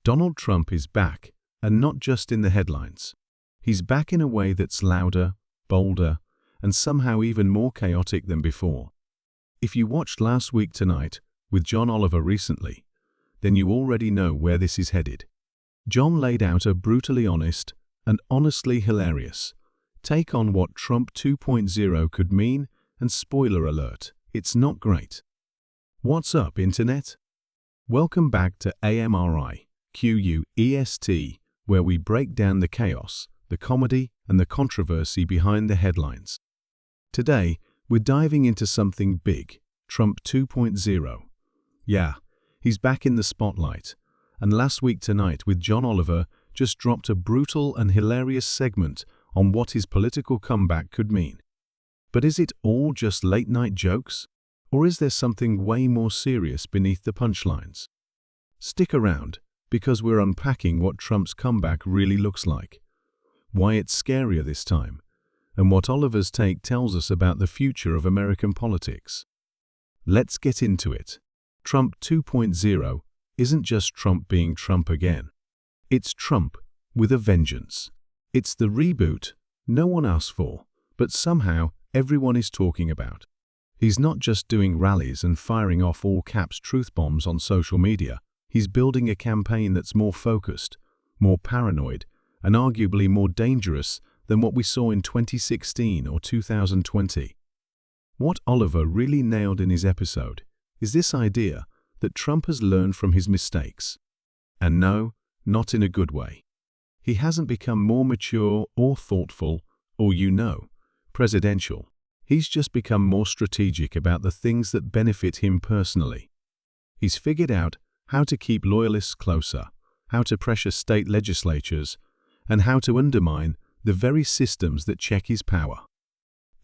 Donald Trump is back, and not just in the headlines. He's back in a way that's louder, bolder, and somehow even more chaotic than before. If you watched Last Week Tonight with John Oliver recently, then you already know where this is headed. John laid out a brutally honest and honestly hilarious take on what Trump 2.0 could mean, and spoiler alert, it's not great. What's up, Internet? Welcome back to AmeriQuest, where we break down the chaos, the comedy, and the controversy behind the headlines. Today, we're diving into something big, Trump 2.0. Yeah, he's back in the spotlight, and Last Week Tonight with John Oliver just dropped a brutal and hilarious segment on what his political comeback could mean. But is it all just late-night jokes? Or is there something way more serious beneath the punchlines? Stick around, because we're unpacking what Trump's comeback really looks like, why it's scarier this time, and what Oliver's take tells us about the future of American politics. Let's get into it. Trump 2.0 isn't just Trump being Trump again. It's Trump with a vengeance. It's the reboot no one asked for, but somehow everyone is talking about. He's not just doing rallies and firing off all-caps truth bombs on social media. He's building a campaign that's more focused, more paranoid, and arguably more dangerous than what we saw in 2016 or 2020. What Oliver really nailed in his episode is this idea that Trump has learned from his mistakes. And no, not in a good way. He hasn't become more mature or thoughtful or, presidential. He's just become more strategic about the things that benefit him personally. He's figured out how to keep loyalists closer, how to pressure state legislatures, and how to undermine the very systems that check his power.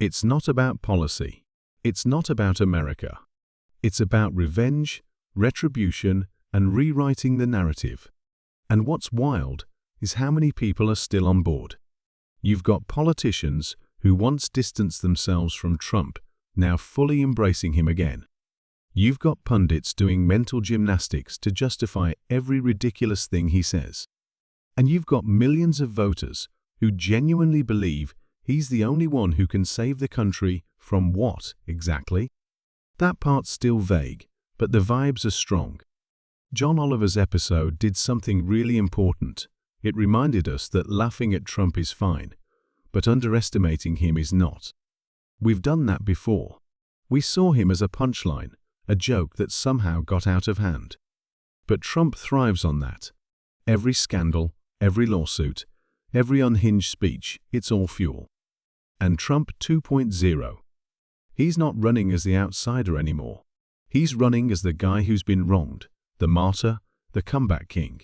It's not about policy. It's not about America. It's about revenge, retribution, and rewriting the narrative. And what's wild is how many people are still on board. You've got politicians who once distanced themselves from Trump, now fully embracing him again. You've got pundits doing mental gymnastics to justify every ridiculous thing he says. And you've got millions of voters who genuinely believe he's the only one who can save the country from what, exactly? That part's still vague, but the vibes are strong. John Oliver's episode did something really important. It reminded us that laughing at Trump is fine, but underestimating him is not. We've done that before. We saw him as a punchline, a joke that somehow got out of hand. But Trump thrives on that. Every scandal, every lawsuit, every unhinged speech, it's all fuel. And Trump 2.0. He's not running as the outsider anymore. He's running as the guy who's been wronged, the martyr, the comeback king.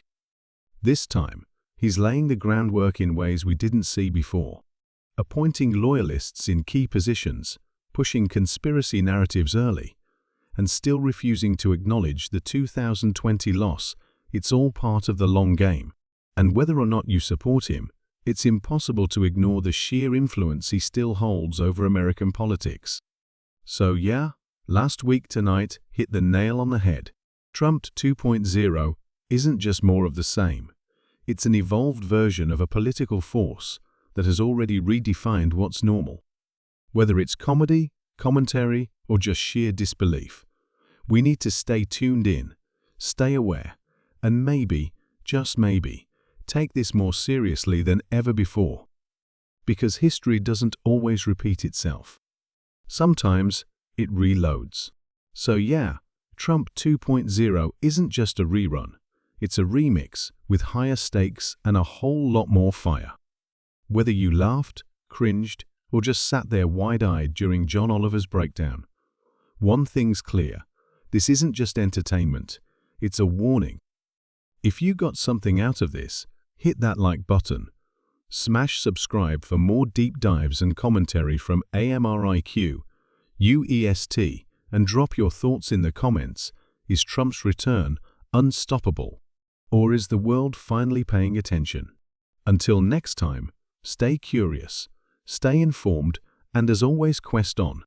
This time, he's laying the groundwork in ways we didn't see before. Appointing loyalists in key positions, pushing conspiracy narratives early, and still refusing to acknowledge the 2020 loss. It's all part of the long game. And whether or not you support him, it's impossible to ignore the sheer influence he still holds over American politics. So yeah, Last Week Tonight hit the nail on the head. Trump 2.0 isn't just more of the same. It's an evolved version of a political force that has already redefined what's normal. Whether it's comedy, commentary, or just sheer disbelief, we need to stay tuned in, stay aware, and maybe, just maybe, take this more seriously than ever before. Because history doesn't always repeat itself. Sometimes it reloads. So yeah, Trump 2.0 isn't just a rerun. It's a remix with higher stakes and a whole lot more fire. Whether you laughed, cringed, or just sat there wide-eyed during John Oliver's breakdown, one thing's clear. This isn't just entertainment. It's a warning. If you got something out of this, hit that like button. Smash subscribe for more deep dives and commentary from AmeriQuest, and drop your thoughts in the comments. Is Trump's return unstoppable? Or is the world finally paying attention? Until next time, stay curious, stay informed, and as always, quest on.